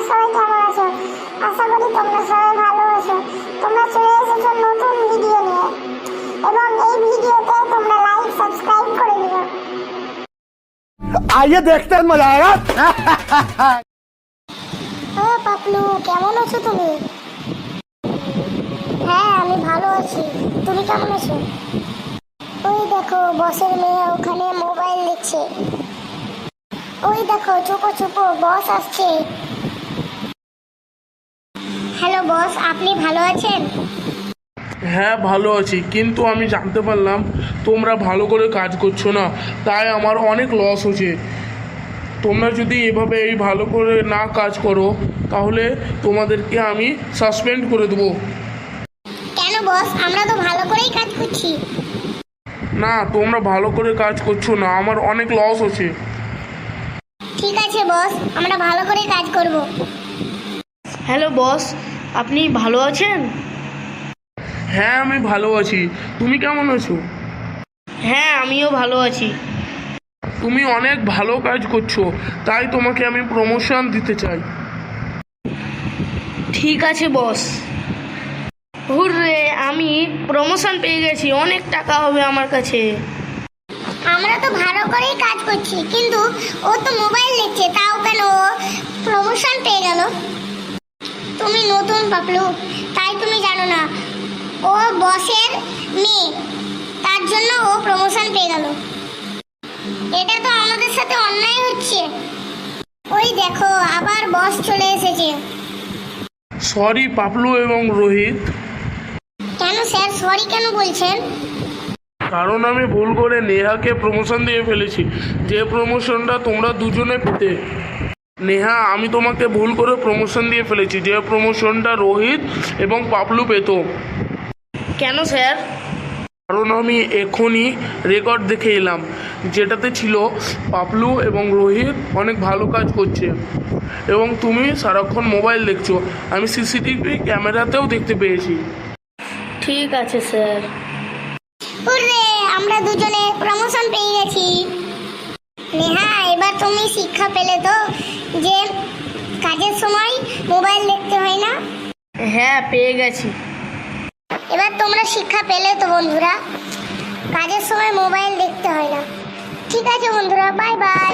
সবাই কেমন আছো? আশা করি তোমরা সবাই ভালো আছো। তোমরা চলে এসেছো নতুন ভিডিও নিয়ে এবং এই ভিডিওতে তোমরা লাইক সাবস্ক্রাইব করে নিও। आइए देखते हैं मजा आएगा। ও পাপলু, কেমন আছো তুমি? হ্যাঁ, আমি ভালো আছি। তুমি কেমন আছো? ওই দেখো বসের মেয়ে ওখানে মোবাইল দেখছে। ওই দেখো চুপো চুপো বস আসছে। হ্যালো বস, আপনি ভালো আছেন? হ্যাঁ ভালো আছি, কিন্তু আমি জানতে পারলাম তোমরা ভালো করে কাজ করছো না, তাই আমার অনেক লস হচ্ছে। তোমরা যদি এভাবে ভালো করে না কাজ করো তাহলে তোমাদেরকে আমি সাসপেন্ড করে দেবো। কেন বস, আমরা তো ভালো করেই কাজ করছি। না, তোমরা ভালো করে কাজ করছো না, আমার অনেক লস হচ্ছে। ঠিক আছে বস, আমরা ভালো করে কাজ করব। হ্যালো বস, আপনি ভালো আছেন? হ্যাঁ আমি ভালো আছি, তুমি কেমন আছো? হ্যাঁ, আমিও ভালো আছি। তুমি অনেক ভালো কাজ করছো, তাই তোমাকে আমি প্রমোশন দিতে চাই। ঠিক আছে বস। হুররে, আমি প্রমোশন পেয়ে গেছি, অনেক টাকা হবে আমার কাছে। আমরা তো ভালো করেই কাজ করছি, কিন্তু ও তো মোবাইল দেখছে, তাও কেন ও প্রমোশন পেয়ে গেল? তুমি নতুন পাপলু, তাই তুমি জানো না। ও বসের মেয়ে, তার জন্য ও প্রমোশন পেয়ে গেল। এটা তো আমাদের সাথে অন্যায় হচ্ছে। ওই দেখো আবার বস চলে এসেছে। সরি পাপলু এবং রোহিত, কেন স্যার সরি কেন বলছেন? কারণ আমি ভুল করে নেহাকে প্রমোশন দিয়ে ফেলেছি, যে প্রমোশনটা তোমরা দুজনে পেতে। নেহা, আমি তোমাকে ভুল করে প্রমোশন দিয়ে ফেলেছি, যে প্রমোশনটা রোহিত এবং পাপলু পেত। কেন স্যার? কারণ আমি এখনই রেকর্ড দেখে এলাম, যেটাতে ছিল পাপলু এবং রোহিত অনেক ভালো কাজ করছে এবং তুমি সারাক্ষণ মোবাইল দেখছো। আমি সিসিটিভি ক্যামেরাতেও দেখতে পেয়েছি। ঠিক আছে স্যার। হুররে, আমরা দুজনে প্রমোশন পেয়ে গেছি। নেহা, এবার তুমি শিক্ষা পেলে তো যে কাজের সময় মোবাইল দেখতে হয় না? হ্যাঁ, পেয়ে গেছি। এবার তোমরা শিক্ষা পেলে তো বন্ধুরা, কাজের সময় মোবাইল দেখতে হয় না। ঠিক আছে বন্ধুরা, বাই বাই।